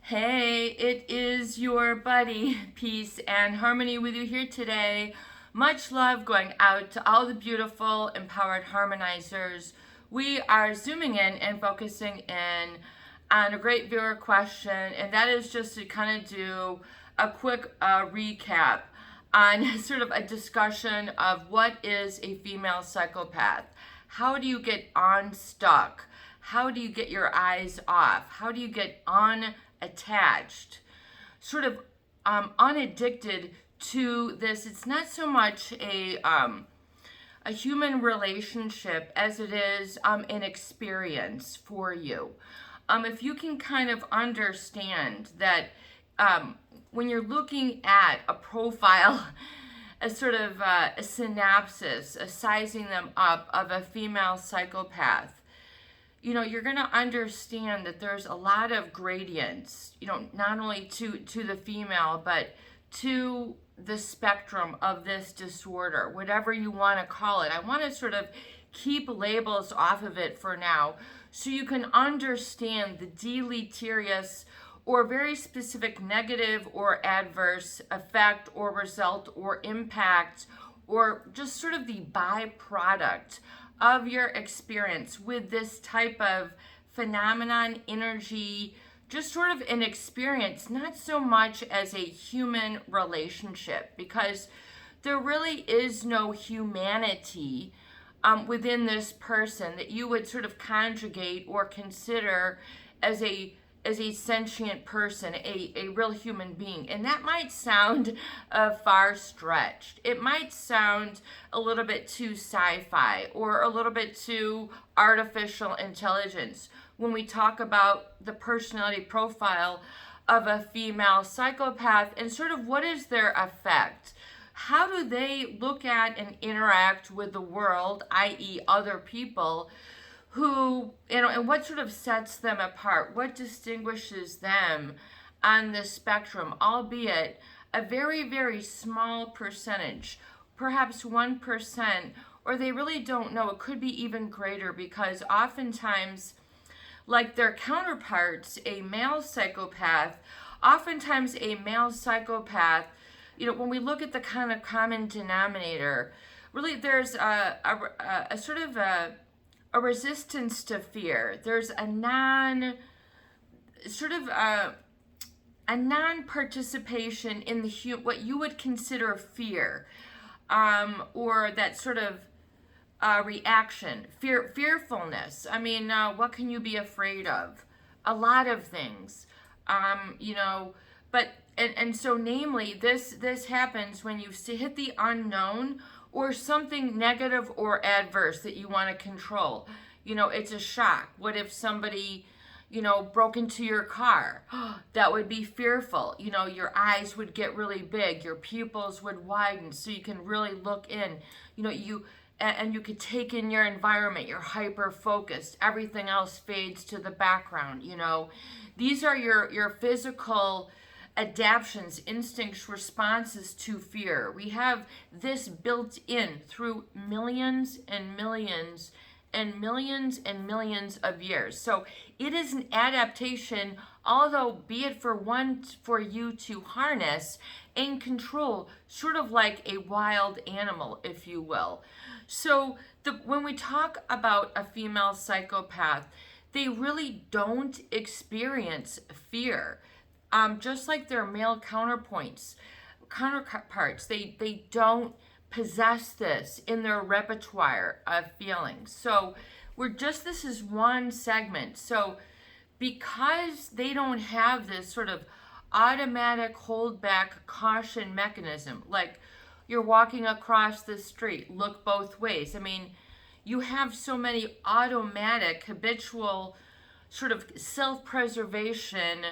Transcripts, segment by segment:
Hey, it is your buddy, Peace and Harmony with you here today. Much love going out to all the beautiful, empowered harmonizers. We are zooming in and focusing in on a great viewer question, and that is just to kind of do a quick recap on sort of a discussion of what is a female psychopath. How do you get unstuck? How do you get your eyes off? How do you get unattached? Sort of unaddicted to this. It's not so much a human relationship as it is an experience for you. If you can kind of understand that when you're looking at a profile, a sort of a synopsis, a sizing them up of a female psychopath, you're going to understand that there's a lot of gradients, not only to the female, but to the spectrum of this disorder, whatever you want to call it. I want to sort of keep labels off of it for now so you can understand the deleterious or very specific negative or adverse effect or result or impact or just sort of the byproduct of your experience with this type of phenomenon, energy, just sort of an experience, not so much as a human relationship, because there really is no humanity within this person that you would sort of conjugate or consider as a sentient person, a real human being. And that might sound far stretched. It might sound a little bit too sci-fi or a little bit too artificial intelligence when we talk about the personality profile of a female psychopath and sort of what is their effect. How do they look at and interact with the world, i.e. other people, who, and what sort of sets them apart? What distinguishes them on the spectrum, albeit a very, very small percentage, perhaps 1%, or they really don't know. It could be even greater because oftentimes, like their counterparts, a male psychopath, when we look at the kind of common denominator, really there's a sort of a resistance to fear. There's a non-participation in what you would consider fear, or that sort of reaction, fearfulness. I mean, what can you be afraid of? A lot of things, but so namely, this happens when you hit the unknown or something negative or adverse that you want to control. It's a shock. What if somebody, broke into your car? That would be fearful. Your eyes would get really big. Your pupils would widen so you can really look in. And you could take in your environment. You're hyper-focused. Everything else fades to the background, These are your physical adaptions, instincts, responses to fear. We have this built in through millions and millions and millions and millions of years. So it is an adaptation, although be it for you to harness and control, sort of like a wild animal, if you will. So when we talk about a female psychopath, they really don't experience fear. Just like their male counterparts, they don't possess this in their repertoire of feelings. So this is one segment. So because they don't have this sort of automatic hold back caution mechanism, like you're walking across the street, look both ways. I mean, you have so many automatic, habitual sort of self-preservation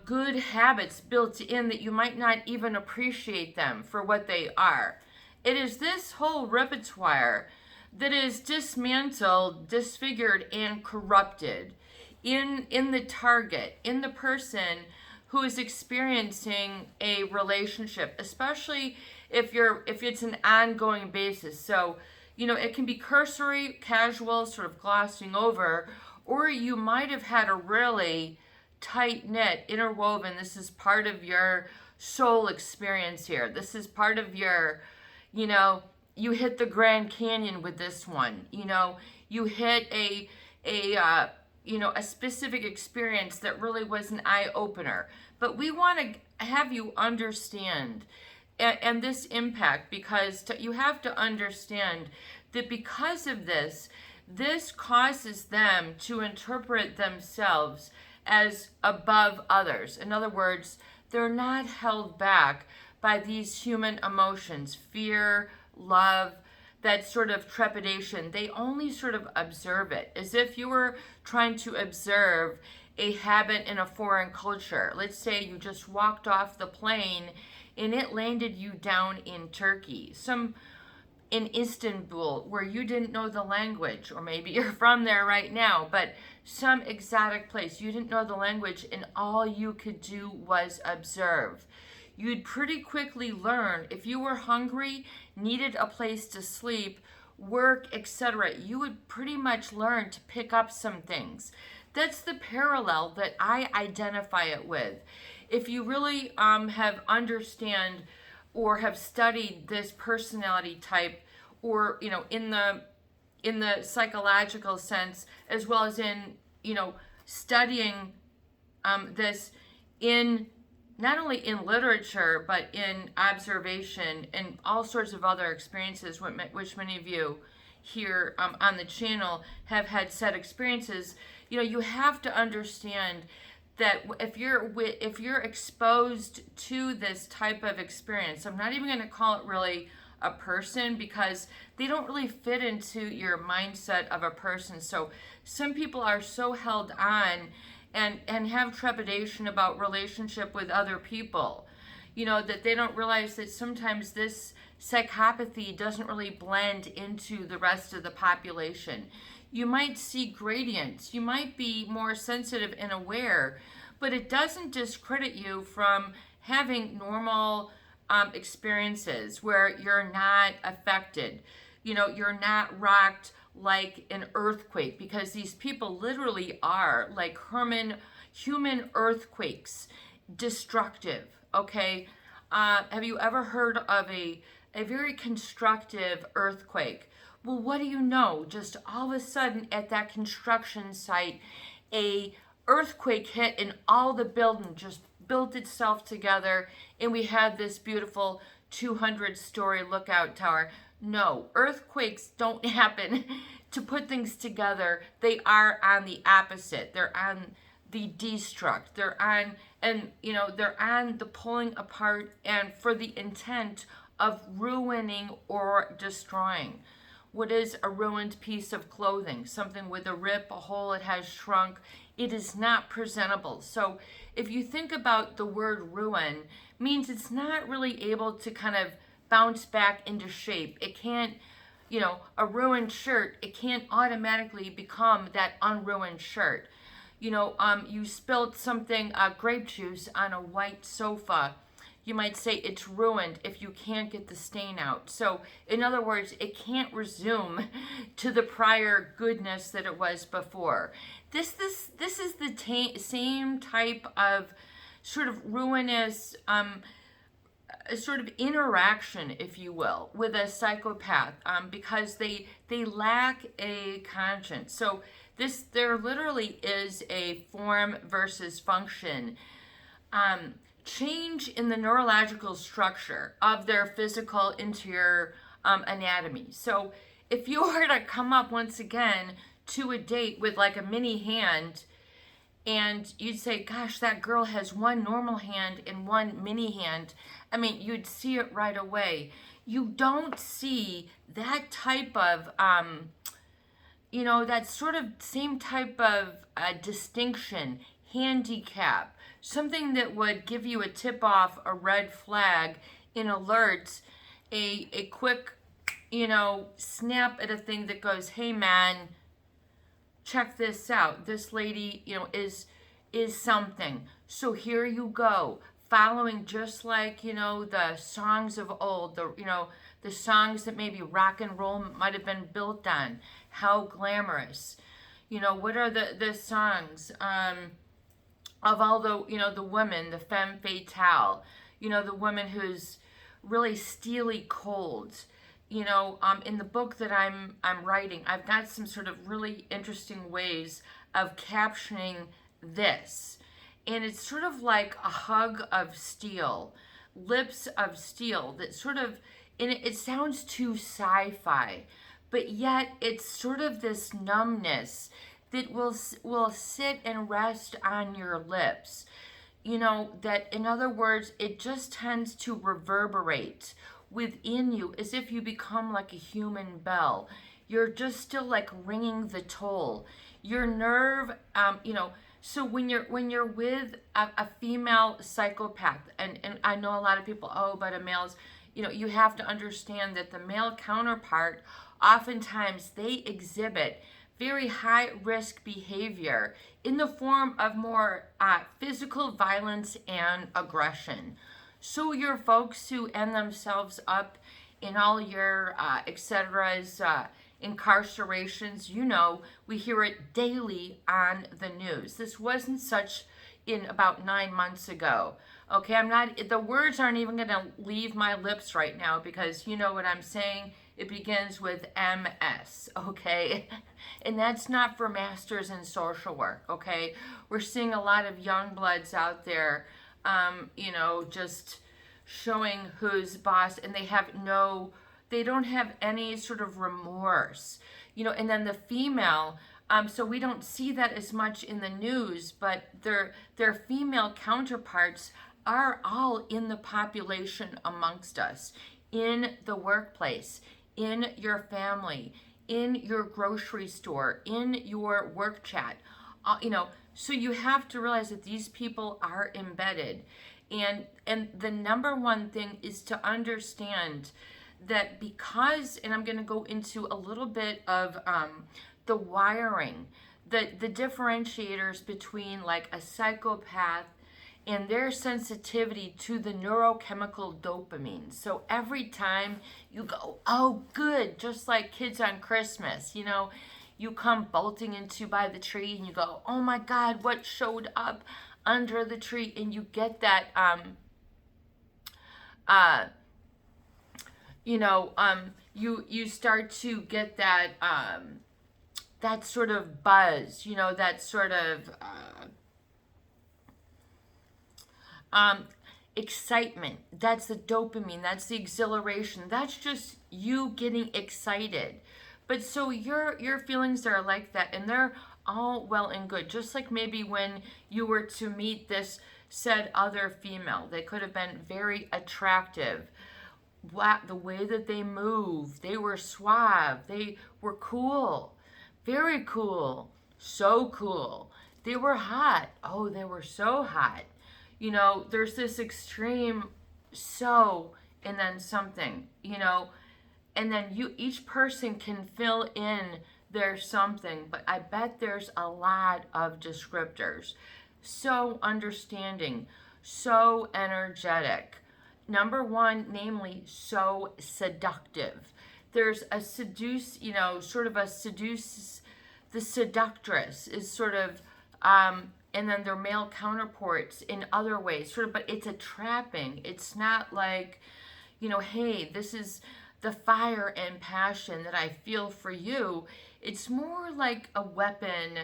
good habits built in that you might not even appreciate them for what they are. It is this whole repertoire that is dismantled, disfigured, and corrupted in the target, in the person who is experiencing a relationship, especially if it's an ongoing basis. So, it can be cursory, casual, sort of glossing over, or you might have had a really tight-knit, interwoven. This is part of your soul experience here. This is part of your, you hit the Grand Canyon with this one. You hit a specific experience that really was an eye-opener. But we want to have you understand and this impact, because you have to understand that because of this causes them to interpret themselves as above others. In other words, they're not held back by these human emotions, fear, love, that sort of trepidation. They only sort of observe it, as if you were trying to observe a habit in a foreign culture. Let's say you just walked off the plane and it landed you down in Turkey, in Istanbul, where you didn't know the language, or maybe you're from there right now, but some exotic place, you didn't know the language, and all you could do was observe. You'd pretty quickly learn, if you were hungry, needed a place to sleep, work, etc., you would pretty much learn to pick up some things. That's the parallel that I identify it with. If you really have understand or have studied this personality type, or in the psychological sense, as well as in studying this in not only in literature but in observation and all sorts of other experiences, which many of you here on the channel have had said experiences. You have to understand that if you're exposed to this type of experience, I'm not even going to call it really a person, because they don't really fit into your mindset of a person. So some people are so held on and have trepidation about relationship with other people, that they don't realize that sometimes this psychopathy doesn't really blend into the rest of the population. You might see gradients, you might be more sensitive and aware, but it doesn't discredit you from having normal experiences where you're not affected. You're not rocked like an earthquake, because these people literally are like human earthquakes, destructive, okay? Have you ever heard of a very constructive earthquake? Well, what do you know? Just all of a sudden at that construction site, a earthquake hit and all the building just built itself together, and we had this beautiful 200-story lookout tower. No, earthquakes don't happen to put things together. They are on the opposite. They're on the destruct. They're on the pulling apart, and for the intent of ruining or destroying. What is a ruined piece of clothing? Something with a rip, a hole, it has shrunk. It is not presentable. So if you think about the word ruin, means it's not really able to kind of bounce back into shape. It can't, a ruined shirt, it can't automatically become that unruined shirt. You spilled something, grape juice on a white sofa. You might say it's ruined if you can't get the stain out. So in other words, it can't resume to the prior goodness that it was before. This is the same type of sort of ruinous sort of interaction, if you will, with a psychopath, because they lack a conscience. So there literally is a form versus function change in the neurological structure of their physical interior anatomy. So if you were to come up once again to a date with like a mini hand, and you'd say, gosh, that girl has one normal hand and one mini hand, I mean, you'd see it right away. You don't see that type of, that sort of same type of distinction, handicap, something that would give you a tip off, a red flag, an alert, a quick, snap at a thing that goes, hey man, check this out. This lady, is something. So here you go, following just like, the songs of old, the songs that maybe rock and roll might have been built on. How glamorous. What are the songs? of all the, the women, the femme fatale, the woman who's really steely cold. In the book that I'm writing, I've got some sort of really interesting ways of capturing this. And it's sort of like a hug of steel, lips of steel that sort of, and it sounds too sci-fi, but yet it's sort of this numbness that will sit and rest on your lips. That in other words, it just tends to reverberate within you as if you become like a human bell. You're just still like ringing the toll. Your nerve, so when you're with a female psychopath, and I know a lot of people, oh, but a male's, you have to understand that the male counterpart, oftentimes they exhibit very high risk behavior in the form of more physical violence and aggression. So your folks who end themselves up in all your etceteras, incarcerations, we hear it daily on the news. This wasn't such in about 9 months ago. Okay, the words aren't even going to leave my lips right now because you know what I'm saying. It begins with MS, okay? And that's not for masters in social work, okay? We're seeing a lot of young bloods out there, just showing who's boss, and they don't have any sort of remorse, and then the female, so we don't see that as much in the news, but their female counterparts are all in the population amongst us, in the workplace, in your family, in your grocery store, in your work chat, so you have to realize that these people are embedded. And the number one thing is to understand that because, and I'm going to go into a little bit of the wiring, the differentiators between like a psychopath and their sensitivity to the neurochemical dopamine. So every time you go, oh, good, just like kids on Christmas, you come bolting into by the tree and you go, oh my God, what showed up under the tree? And you get that, you start to get that, that sort of buzz, that sort of, excitement. That's the dopamine, that's the exhilaration, that's just you getting excited. But so your feelings are like that, and they're all well and good. Just like maybe when you were to meet this said other female, they could have been very attractive. The way that they moved, they were suave, they were cool, very cool, so cool. They were hot. Oh, they were so hot. There's this extreme so and then something, and then each person can fill in their something, but I bet there's a lot of descriptors. So understanding, so energetic. Number one, namely, so seductive. There's a seduce, the seductress is sort of, and then their male counterparts in other ways, but it's a trapping. It's not like, hey, this is the fire and passion that I feel for you. It's more like a weapon,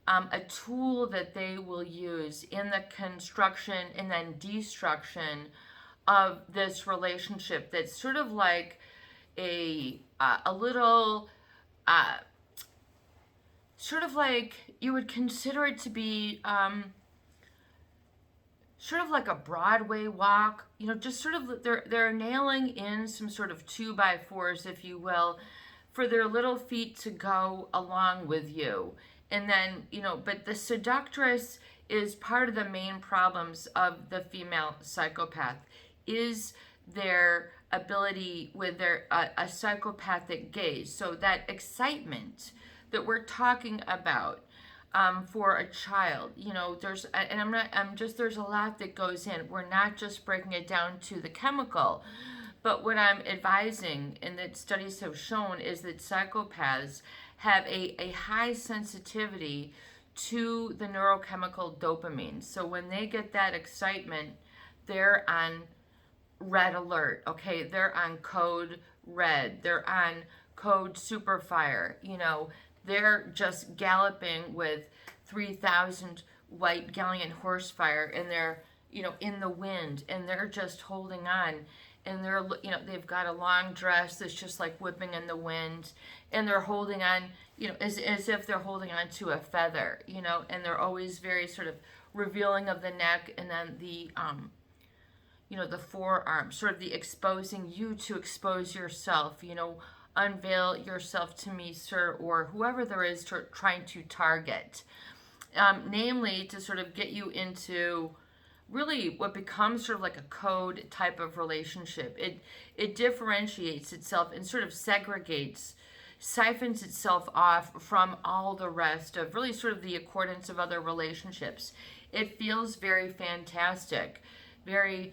a tool that they will use in the construction and then destruction of this relationship. That's sort of like a little, sort of like you would consider it to be sort of like a Broadway walk, just sort of they're nailing in some sort of 2x4s, if you will, for their little feet to go along with you. And then, but the seductress is part of the main problems of the female psychopath, is their ability with their a psychopathic gaze. So that excitement that we're talking about for a child, there's, and there's a lot that goes in. We're not just breaking it down to the chemical, but what I'm advising and that studies have shown is that psychopaths have a high sensitivity to the neurochemical dopamine. So when they get that excitement, they're on red alert, okay? They're on code red. They're on code super fire. They're just galloping with 3,000 white galleon horsepower, and they're, in the wind, and they're just holding on. And they're, they've got a long dress that's just like whipping in the wind, and they're holding on, as if they're holding on to a feather, and they're always very sort of revealing of the neck, and then the, the forearm, sort of the exposing you to expose yourself, unveil yourself to me, sir, or whoever there is trying to target. Namely, to sort of get you into really what becomes sort of like a code type of relationship. It differentiates itself and sort of segregates, siphons itself off from all the rest of really sort of the accordance of other relationships. It feels very fantastic, very,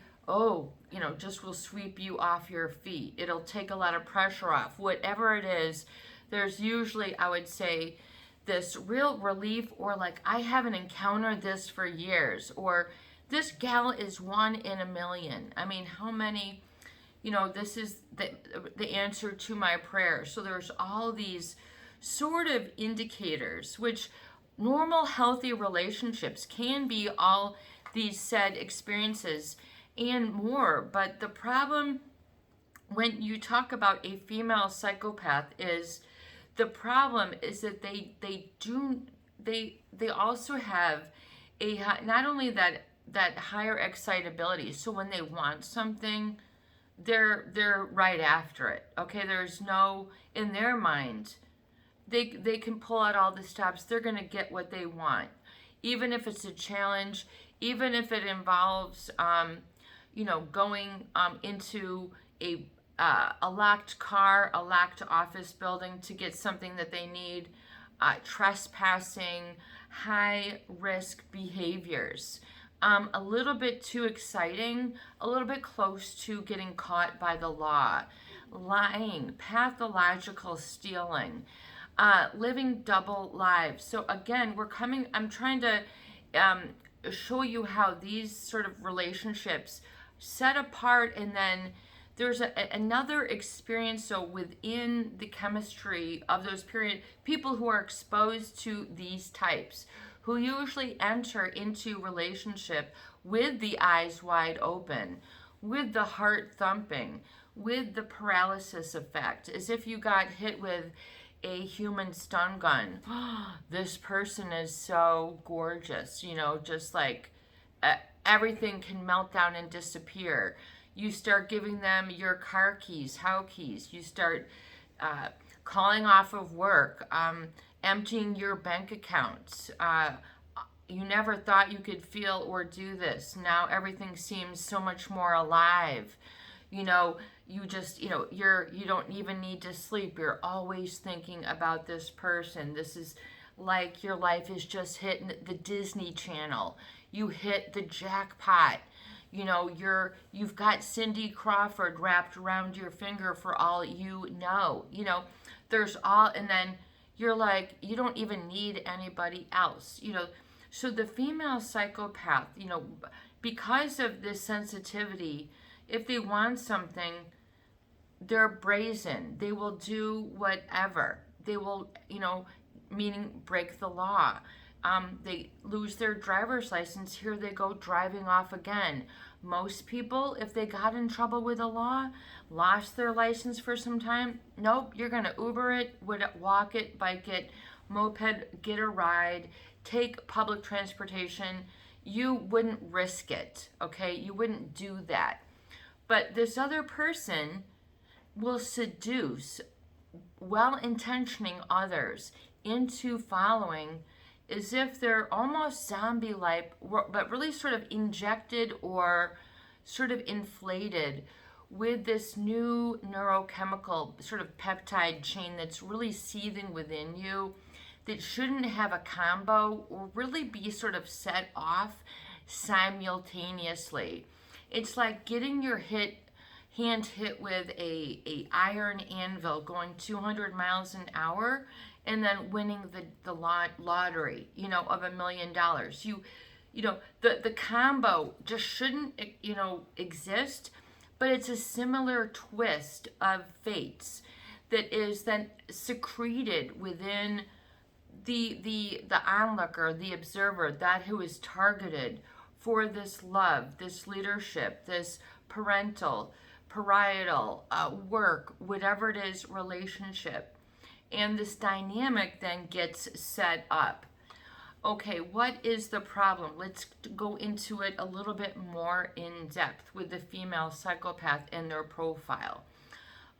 just will sweep you off your feet. It'll take a lot of pressure off. Whatever it is, there's usually, I would say, this real relief, or like, I haven't encountered this for years, or this gal is one in a million. I mean, how many, this is the answer to my prayer. So there's all these sort of indicators, which normal healthy relationships can be all these said experiences and more. But the problem when you talk about a female psychopath is, the problem is that they also have not only that higher excitability. So when they want something, they're right after it. Okay, there's no, in their mind, they can pull out all the stops. They're gonna get what they want, even if it's a challenge, even if it involves going into a locked car, a locked office building to get something that they need, trespassing, high risk behaviors. A little bit too exciting, a little bit close to getting caught by the law, lying, pathological stealing, living double lives. So again, I'm trying to show you how these sort of relationships set apart, and then there's another experience. So within the chemistry of those people who are exposed to these types, who usually enter into relationship with the eyes wide open, with the heart thumping, with the paralysis effect, as if you got hit with a human stun gun. This person is so gorgeous, just like everything can melt down and disappear. You start giving them your car keys, house keys. You start calling off of work, emptying your bank accounts. You never thought you could feel or do this. Now everything seems so much more alive. You just, you don't even need to sleep. You're always thinking about this person. This is like your life is just hitting the Disney Channel. You hit the jackpot. You've got Cindy Crawford wrapped around your finger for all you know. There's all, and then you're like, you don't even need anybody else. So the female psychopath, because of this sensitivity, if they want something, they're brazen. They will do whatever. They will, meaning break the law. They lose their driver's license. Here they go driving off again. Most people, if they got in trouble with the law, lost their license for some time, nope, you're going to Uber it, walk it, bike it, moped, get a ride, take public transportation. You wouldn't risk it, okay? You wouldn't do that. But this other person will seduce well-intentioning others into following, as if they're almost zombie-like, but really sort of injected or sort of inflated with this new neurochemical sort of peptide chain that's really seething within you, that shouldn't have a combo or really be sort of set off simultaneously. It's like getting your hand hit with a iron anvil going 200 miles an hour, and then winning the lottery, of $1 million. The combo just shouldn't, exist, but it's a similar twist of fates that is then secreted within the onlooker, the observer, that who is targeted for this love, this leadership, this parental, parietal, work, whatever it is, relationship. And this dynamic then gets set up. Okay, what is the problem? Let's go into it a little bit more in depth with the female psychopath and their profile.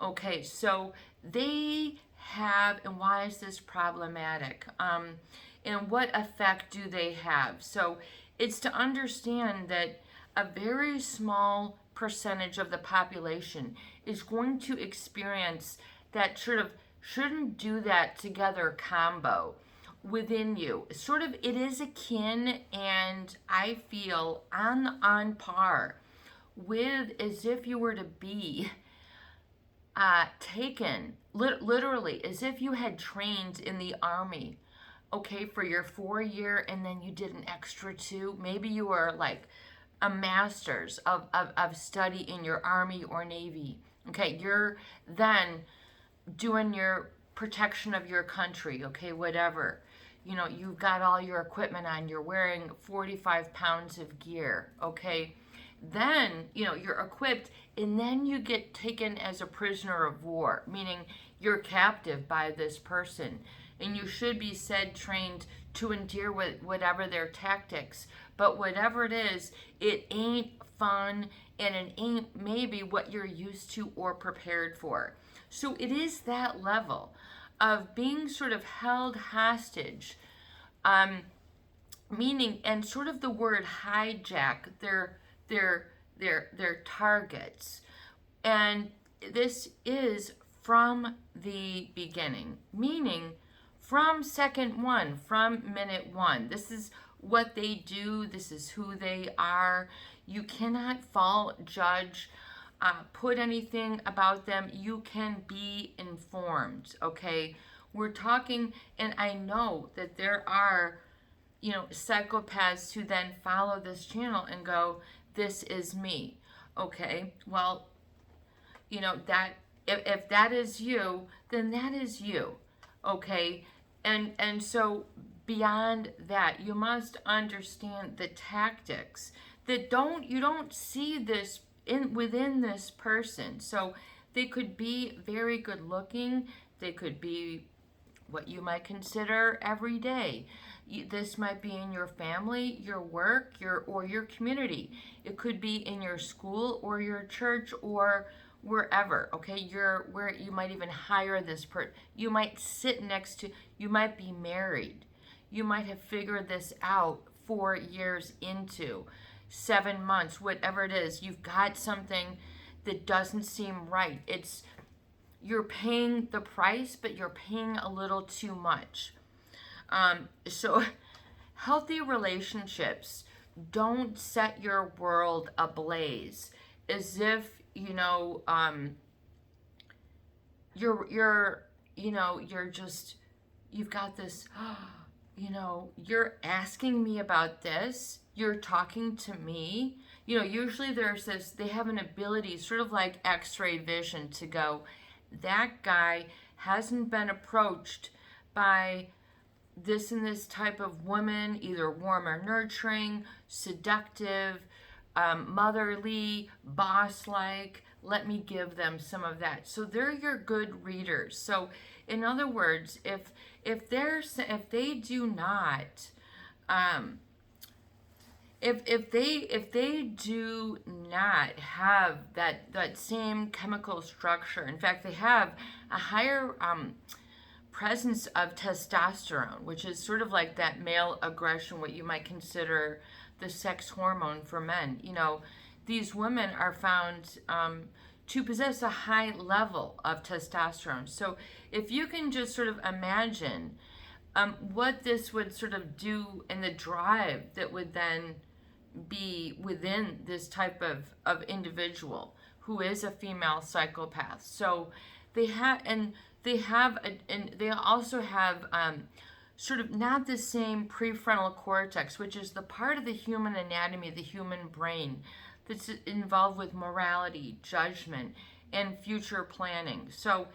Okay, so they have, and why is this problematic? And what effect do they have? So it's to understand that a very small percentage of the population is going to experience that sort of shouldn't do that together combo within you. Sort of, it is akin, and I feel on par with as if you were to be taken, literally, as if you had trained in the army, okay, for your 4 year, and then you did an extra 2. Maybe you were like a master's of study in your Army or Navy. Okay, you're then doing your protection of your country, okay, whatever. You've got all your equipment on, you're wearing 45 pounds of gear, okay? Then, you're equipped, and then you get taken as a prisoner of war, meaning you're captive by this person. And you should be trained to endure with whatever their tactics. But whatever it is, it ain't fun, and it ain't maybe what you're used to or prepared for. So it is that level of being sort of held hostage, meaning, and sort of the word hijack their targets. And this is from the beginning, meaning from second one, from minute one. This is what they do. This is who they are. You cannot fault, judge, put anything about them. You can be informed, okay? We're talking, and I know that there are, psychopaths who then follow this channel and go, this is me, okay? Well, that if that is you, then that is you, okay? And so beyond that, you must understand the tactics that you don't see this within this person. So they could be very good looking. They could be what you might consider everyday. This might be in your family, your work, or your community. It could be in your school or your church or wherever, okay? Where you might even hire this person. You might sit next to, you might be married. You might have figured this out 4 years into, 7 months, whatever it is. You've got something that doesn't seem right. You're paying the price, but you're paying a little too much. So healthy relationships don't set your world ablaze as if, you've got this, you're asking me about this, you're talking to me. Usually there's this, they have an ability, sort of like x-ray vision, to go, that guy hasn't been approached by this and this type of woman, either warm or nurturing, seductive, motherly, boss-like. Let me give them some of that. So they're your good readers. So in other words, if they do not have that same chemical structure, in fact, they have a higher presence of testosterone, which is sort of like that male aggression, what you might consider the sex hormone for men. These women are found to possess a high level of testosterone. So if you can just sort of imagine what this would sort of do in the drive that would then be within this type of individual who is a female psychopath. So they have, and and they also have sort of not the same prefrontal cortex, which is the part of the human anatomy, the human brain, that's involved with morality, judgment, and future planning. So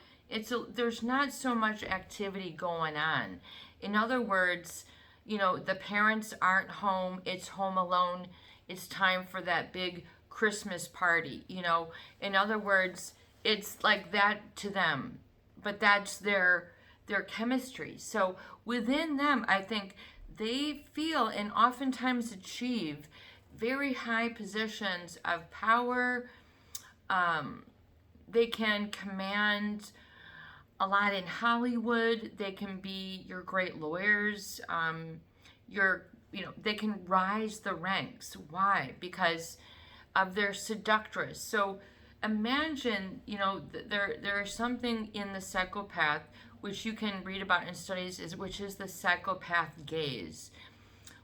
there's not so much activity going on. In other words, the parents aren't home, it's home alone, it's time for that big Christmas party. In other words, it's like that to them, but that's their chemistry. So within them, I think they feel and oftentimes achieve very high positions of power. They can command a lot in Hollywood. They can be your great lawyers. They can rise the ranks. Why? Because of their seductress. So imagine, there is something in the psychopath which you can read about in studies, which is the psychopath gaze,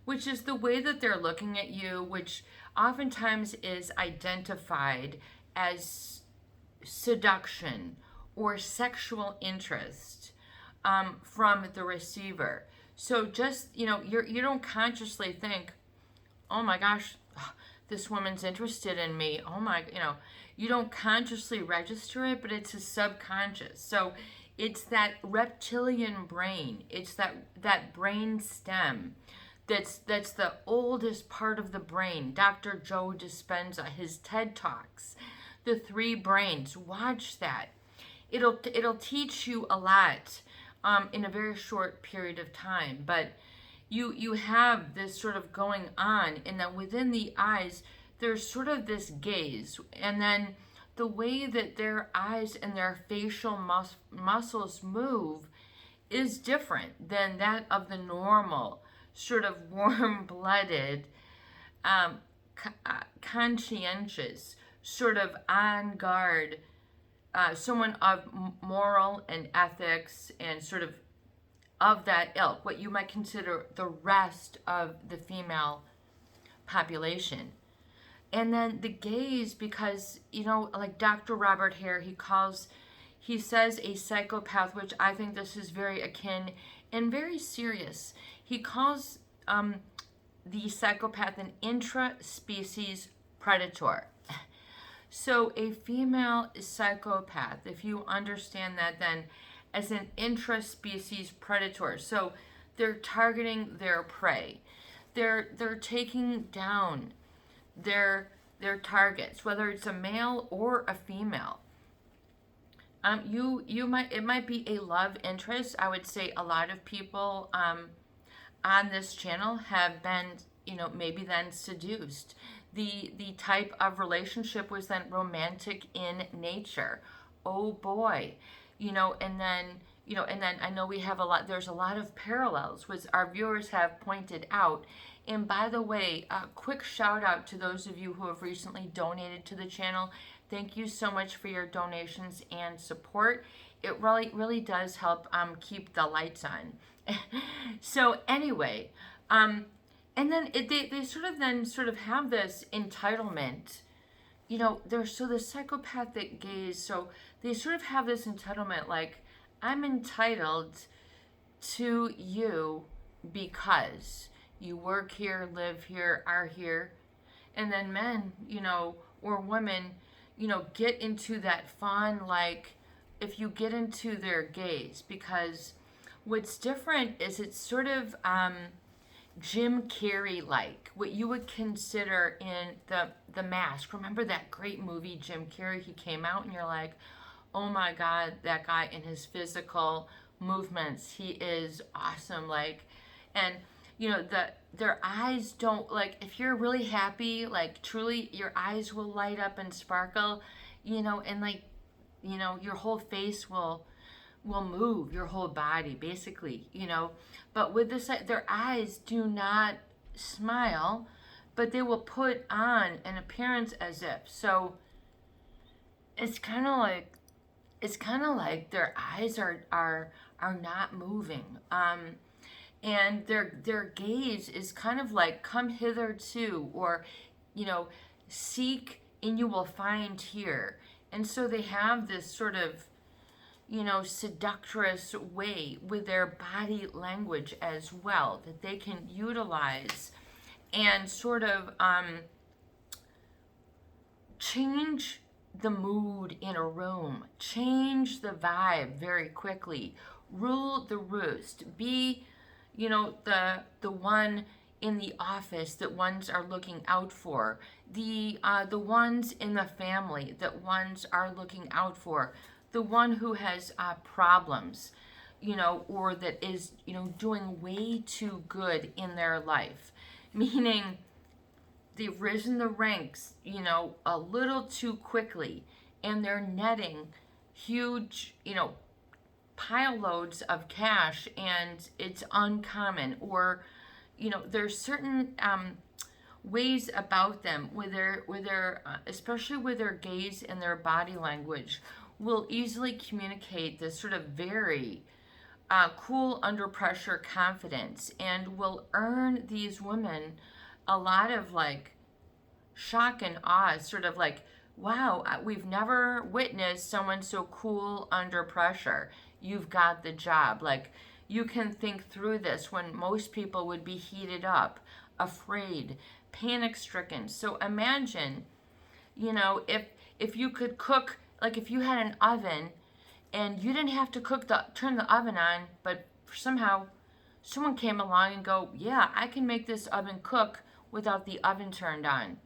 which is the way that they're looking at you, which oftentimes is identified as seduction or sexual interest from the receiver. So just, you don't consciously think, oh my gosh, this woman's interested in me. Oh my, you don't consciously register it, but it's a subconscious. So it's that reptilian brain. It's that brain stem. That's the oldest part of the brain. Dr. Joe Dispenza, his TED Talks, the three brains. Watch that. It'll teach you a lot in a very short period of time. But you have this sort of going on, and that within the eyes, there's sort of this gaze, and then the way that their eyes and their facial muscles move is different than that of the normal, sort of warm-blooded, conscientious, sort of on guard, someone of moral and ethics and sort of that ilk, what you might consider the rest of the female population. And then the gaze, because, like Dr. Robert Hare, he says a psychopath, which I think this is very akin and very serious. He calls the psychopath an intra-species predator. So a female psychopath, if you understand that then, as an intra-species predator. So they're targeting their prey. They're taking down their targets, whether it's a male or a female. It might be a love interest. I would say a lot of people on this channel have been, maybe then seduced. The type of relationship was then romantic in nature. Oh boy, and then I know there's a lot of parallels, which our viewers have pointed out. And by the way, a quick shout out to those of you who have recently donated to the channel. Thank you so much for your donations and support. It really does help keep the lights on. So anyway, and then they sort of have this entitlement. There's the psychopathic gaze. So they sort of have this entitlement, like, I'm entitled to you because you work here, live here, are here. And then men, or women, get into that fun, like, if you get into their gaze, because what's different is it's sort of Jim Carrey-like, what you would consider in the Mask. Remember that great movie, Jim Carrey? He came out and you're like, oh my God, that guy in his physical movements, he is awesome. Like, and their eyes don't, like, if you're really happy, like, truly, your eyes will light up and sparkle, and like, your whole face will move, your whole body, basically, But with this, their eyes do not smile, but they will put on an appearance as if. So it's kind of like their eyes are not moving. And their gaze is kind of like, come hitherto, or, seek and you will find here. And so they have this sort of, seductress way with their body language as well that they can utilize and sort of change the mood in a room, change the vibe very quickly, rule the roost, be, the one in the office that ones are looking out for, the ones in the family that ones are looking out for, the one who has problems, or that is, doing way too good in their life, meaning they've risen the ranks, a little too quickly, and they're netting huge, pile loads of cash, and it's uncommon. Or, there's certain ways about them with their especially with their gaze and their body language, will easily communicate this sort of very cool under pressure confidence, and will earn these women a lot of like shock and awe, sort of like, wow, we've never witnessed someone so cool under pressure. You've got the job. Like, you can think through this when most people would be heated up, afraid, panic stricken. So imagine, if you could cook, like if you had an oven and you didn't have to turn the oven on, but somehow someone came along and go, yeah, I can make this oven cook without the oven turned on.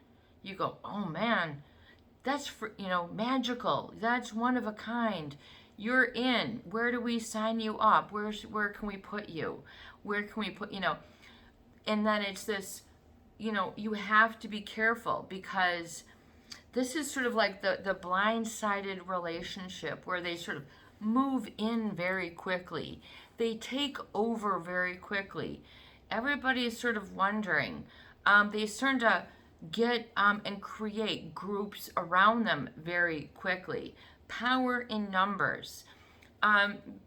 You go, oh man, that's magical. That's one of a kind. You're in. Where do we sign you up? Where can we put you? Where can we put, and then it's this, you have to be careful, because this is sort of like the blind-sided relationship where they sort of move in very quickly. They take over very quickly. Everybody is sort of wondering. They start to get and create groups around them very quickly. Power in numbers.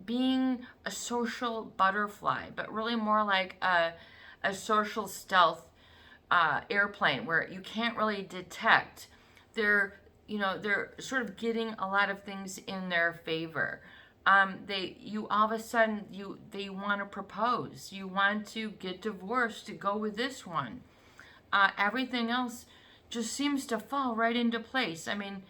Being a social butterfly, but really more like a social stealth airplane where you can't really detect. They're sort of getting a lot of things in their favor. You all of a sudden they want to propose. You want to get divorced to go with this one. Everything else just seems to fall right into place. I mean,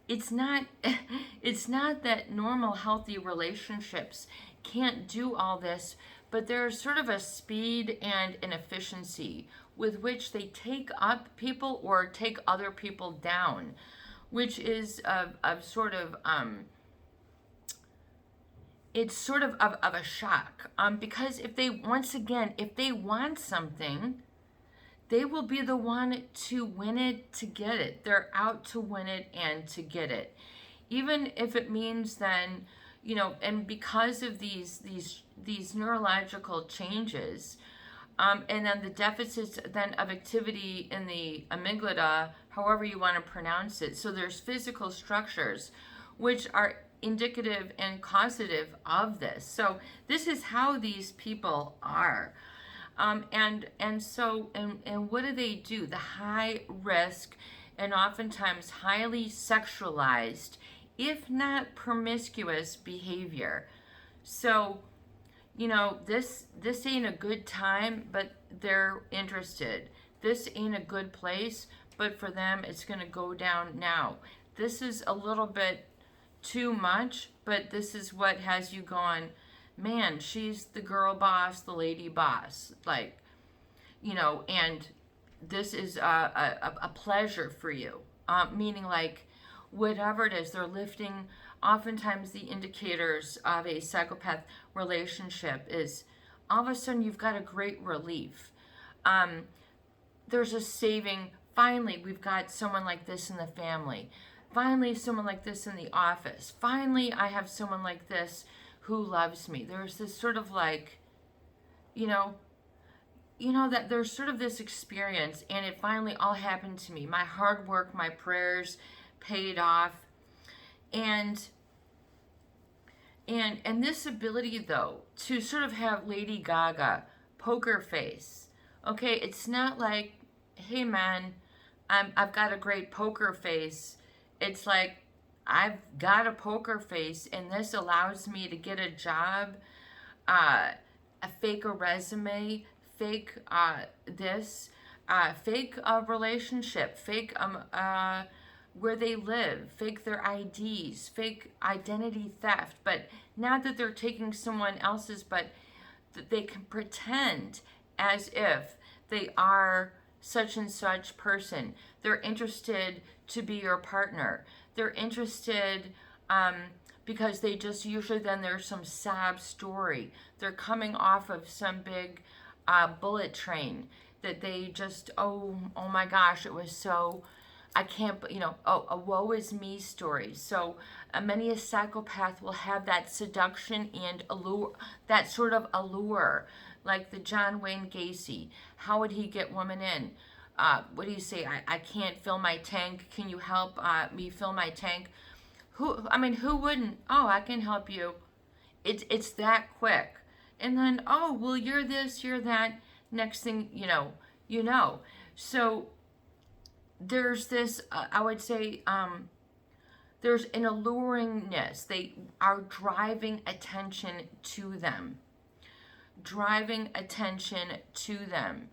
it's not that normal healthy relationships can't do all this, but there's sort of a speed and an efficiency with which they take up people or take other people down, which is it's sort of a shock. Because if they want something, they will be the one to win it, to get it. They're out to win it and to get it. Even if it means then, and because of these neurological changes, and then the deficits then of activity in the amygdala, however you want to pronounce it. So there's physical structures which are indicative and causative of this. So this is how these people are. And what do? The high risk and oftentimes highly sexualized, if not promiscuous behavior. So, this ain't a good time, but they're interested. This ain't a good place, but for them, it's going to go down now. This is a little bit too much, but this is what has you going, man, she's the girl boss, the lady boss, like, and this is a pleasure for you, meaning like whatever it is, they're lifting. Oftentimes the indicators of a psychopath relationship is all of a sudden you've got a great relief. There's a saving. Finally, we've got someone like this in the family. Finally, someone like this in the office. Finally, I have someone like this who loves me. There's this sort of like, that there's sort of this experience, and it finally all happened to me. My hard work, my prayers paid off. And this ability, though, to sort of have Lady Gaga poker face. Okay, it's not like, hey man, I've got a great poker face. It's like, I've got a poker face, and this allows me to get a job, uh, fake a resume, fake this, fake a relationship, fake where they live, fake their IDs, fake identity theft. But not that they're taking someone else's, but that they can pretend as if they are such and such person. They're interested to be your partner. They're interested because they just usually then there's some sob story. They're coming off of some big bullet train that they just, oh my gosh, it was so, I can't, a woe is me story. So many a psychopath will have that seduction and allure, that sort of allure, like the John Wayne Gacy. How would he get women in? What do you say? I can't fill my tank. Can you help me fill my tank? Who wouldn't? Oh, I can help you. It's that quick. And then, oh, well, you're this, you're that. Next thing you know. So there's this, I would say, there's an alluringness. They are driving attention to them. Driving attention to them.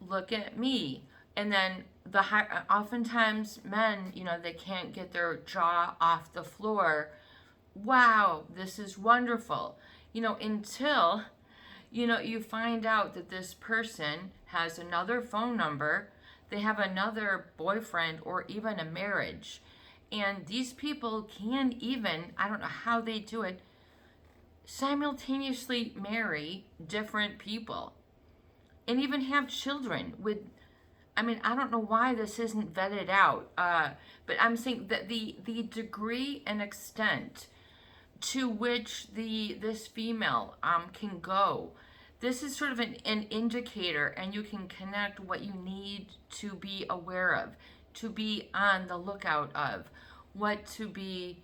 Look at me. And then oftentimes men, they can't get their jaw off the floor. Wow, this is wonderful. Until, you find out that this person has another phone number, they have another boyfriend or even a marriage. And these people can even, I don't know how they do it, simultaneously marry different people and even have children with, I don't know why this isn't vetted out, but I'm saying that the degree and extent to which this female can go, this is sort of an indicator, and you can connect what you need to be aware of, to be on the lookout of, what to be,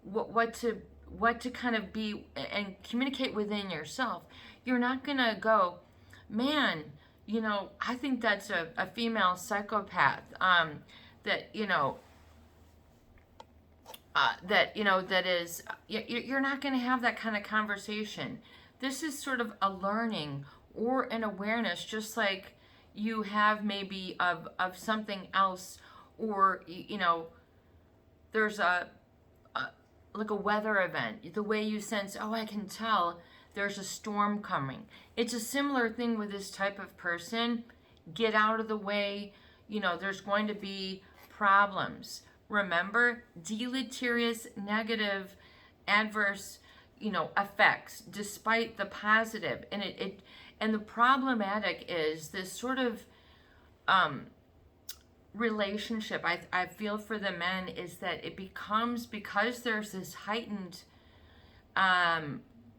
what to kind of be and communicate within yourself. You're not gonna go, man, I think that's a female psychopath, that that is, you're not going to have that kind of conversation. This is sort of a learning or an awareness, just like you have maybe of something else, or there's like a weather event, the way you sense, oh, I can tell there's a storm coming. It's a similar thing with this type of person. Get out of the way. There's going to be problems. Remember, deleterious, negative, adverse, effects, despite the positive. And the problematic is this sort of relationship, I feel for the men, is that it becomes, because there's this heightened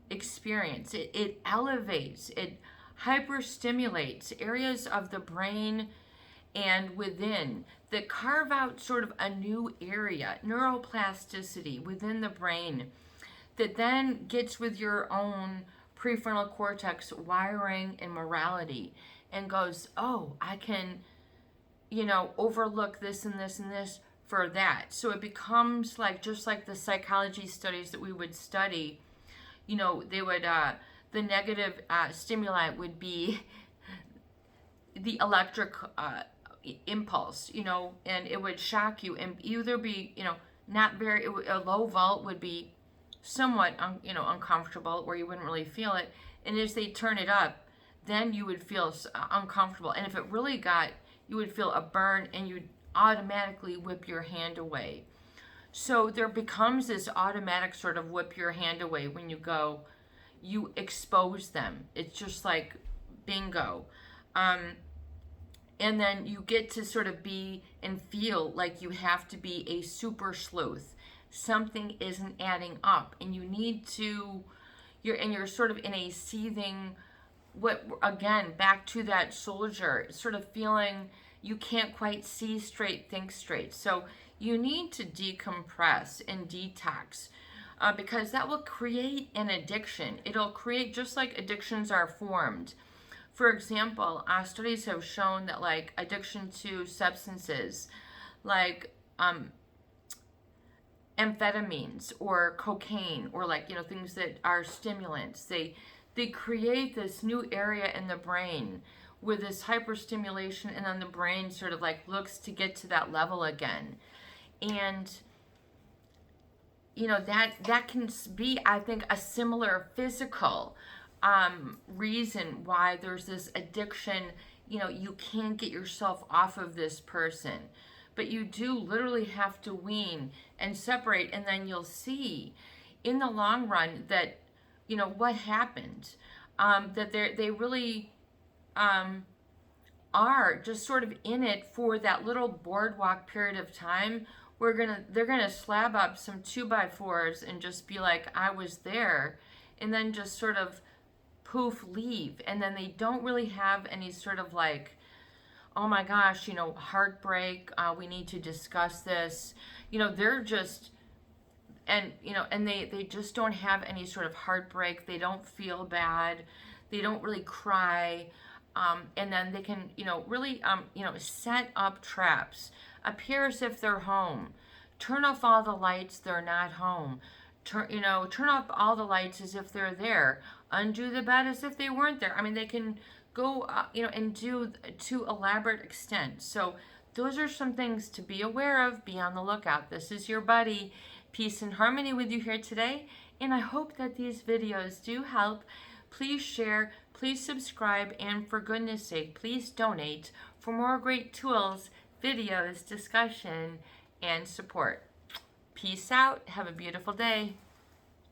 experience, it elevates, it hyperstimulates areas of the brain and within that carve out sort of a new area, neuroplasticity within the brain, that then gets with your own prefrontal cortex wiring and morality and goes, oh, I can, overlook this and this and this for that. So it becomes like, just like the psychology studies that we would study, they would, the negative stimuli would be the electric impulse, and it would shock you, and either be, not very, a low volt would be somewhat, uncomfortable, where you wouldn't really feel it, and as they turn it up, then you would feel uncomfortable, and if it really got, you would feel a burn, and you'd automatically whip your hand away. So there becomes this automatic sort of whip your hand away when you go, you expose them. It's just like bingo. And then you get to sort of be and feel like you have to be a super sleuth. Something isn't adding up, and you need to, you're sort of in a seething, again, back to that soldier, sort of feeling you can't quite see straight, think straight. So you need to decompress and detox, because that will create an addiction. It'll create, just like addictions are formed. For example, studies have shown that, like, addiction to substances, like amphetamines or cocaine or like, things that are stimulants. They create this new area in the brain with this hyperstimulation, and then the brain sort of like looks to get to that level again. And that can be, I think, a similar physical reason why there's this addiction. You can't get yourself off of this person, but you do literally have to wean and separate, and then you'll see in the long run that what happened, that they really are just sort of in it for that little boardwalk period of time. They're gonna slab up some 2x4s and just be like, I was there, and then just sort of poof, leave. And then they don't really have any sort of like, oh my gosh, heartbreak, we need to discuss this. They're just, and they just don't have any sort of heartbreak. They don't feel bad. They don't really cry. And then they can, really, set up traps, appear as if they're home, turn off all the lights, they're not home, turn off all the lights as if they're there, undo the bed as if they weren't there. I mean, they can go, and do to elaborate extent. So those are some things to be aware of. Be on the lookout. This is your buddy, Peace and Harmony, with you here today. And I hope that these videos do help. Please share, please subscribe, and for goodness sake, please donate for more great tools, videos, discussion, and support. Peace out. Have a beautiful day.